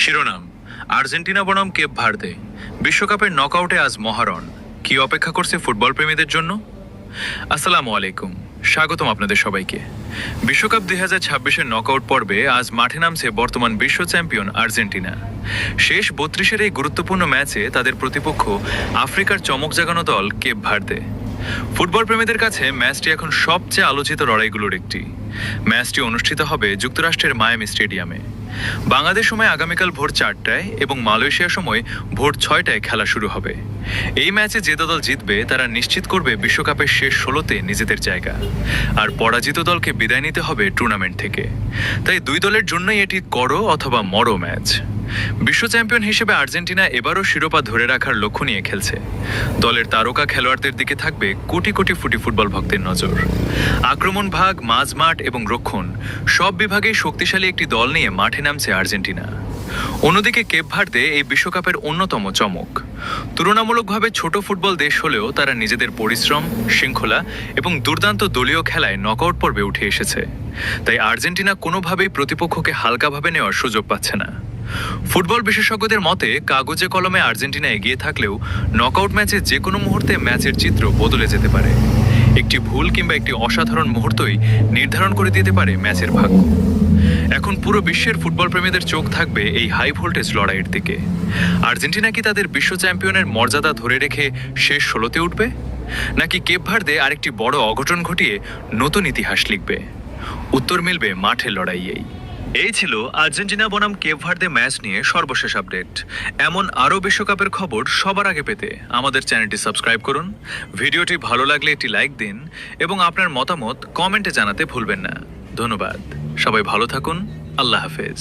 শিরোনাম: আর্জেন্টিনা বনাম Cape Verde. বিশ্বকাপের নকআউটে আজ মহারণ। কি অপেক্ষা করছে ফুটবল প্রেমীদের জন্য? আসসালামু আলাইকুম, স্বাগতম আপনাদের সবাইকে। বিশ্বকাপ 2026-এর নকআউট পর্বে আজ মাঠে নামছে বর্তমান বিশ্ব চ্যাম্পিয়ন আর্জেন্টিনা। শেষ 32-এর এই গুরুত্বপূর্ণ ম্যাচে তাদের প্রতিপক্ষ আফ্রিকার চমক জাগানো দল কেপ ভার্দে। ফুটবল প্রেমীদের কাছে ম্যাচটি এখন সবচেয়ে আলোচিত লড়াইগুলোর একটি। ম্যাচটি অনুষ্ঠিত হবে যুক্তরাষ্ট্রের মায়ামি স্টেডিয়ামে। বাংলাদেশ সময় আগামীকাল ভোর 4টায় এবং মালয়েশিয়া সময় ভোর 6টায় খেলা শুরু হবে। এই ম্যাচে যে দল জিতবে তারা নিশ্চিত করবে বিশ্বকাপের শেষ 16তে নিজেদের জায়গা, আর পরাজিত দলকে বিদায় নিতে হবে টুর্নামেন্ট থেকে। তাই দুই দলের জন্যই এটি করো অথবা মরো ম্যাচ। বিশ্ব চ্যাম্পিয়ন হিসেবে আর্জেন্টিনা এবারও শিরোপা ধরে রাখার লক্ষ্য নিয়ে খেলছে। দলের তারকা খেলোয়াড়দের দিকে থাকবে কোটি কোটি ফুটবল ভক্তের নজর। আক্রমণ ভাগ, মাঝমাঠ এবং রক্ষণ সব বিভাগেই শক্তিশালী একটি দল নিয়ে মাঠে নামছে আর্জেন্টিনা। অন্যদিকে কেপ ভার্দে এই বিশ্বকাপের অন্যতম চমক। তুলনামূলকভাবে ছোট ফুটবল দেশ হলেও তারা নিজেদের পরিশ্রম, শৃঙ্খলা এবং দুর্দান্ত দলীয় খেলায় নকআউট পর্বে উঠে এসেছে। তাই আর্জেন্টিনা কোনোভাবেই প্রতিপক্ষকে হালকাভাবে নেওয়ার সুযোগ পাচ্ছে না। ফুটবল বিশেষজ্ঞদের মতে কাগজে কলমে আর্জেন্টিনা এগিয়ে থাকলেও নকআউট ম্যাচে যে কোনো মুহূর্তে ম্যাচের চিত্র বদলে যেতে পারে। একটি ভুল কিংবা একটি অসাধারণ মুহূর্তই নির্ধারণ করে দিতে পারে ম্যাচের ভাগ্য। এখন পুরো বিশ্বের ফুটবল প্রেমীদের চোখ থাকবে এই হাই ভোল্টেজ লড়াইয়ের দিকে। আর্জেন্টিনা কি তাদের বিশ্ব চ্যাম্পিয়নের মর্যাদা ধরে রেখে শেষ 16তে উঠবে, নাকি কেপ ভার্দে আরেকটি বড় অঘটন ঘটিয়ে নতুন ইতিহাস লিখবে? উত্তর মিলবে মাঠের লড়াইয়েই। এই ছিল আর্জেন্টিনা বনাম কেপ ভার্দে ম্যাচ নিয়ে সর্বশেষ আপডেট। এমন আরও বিশ্বকাপের খবর সবার আগে পেতে আমাদের চ্যানেলটি সাবস্ক্রাইব করুন। ভিডিওটি ভালো লাগলে একটি লাইক দিন এবং আপনার মতামত কমেন্টে জানাতে ভুলবেন না। ধন্যবাদ। সবাই ভালো থাকুন। আল্লাহ হাফেজ।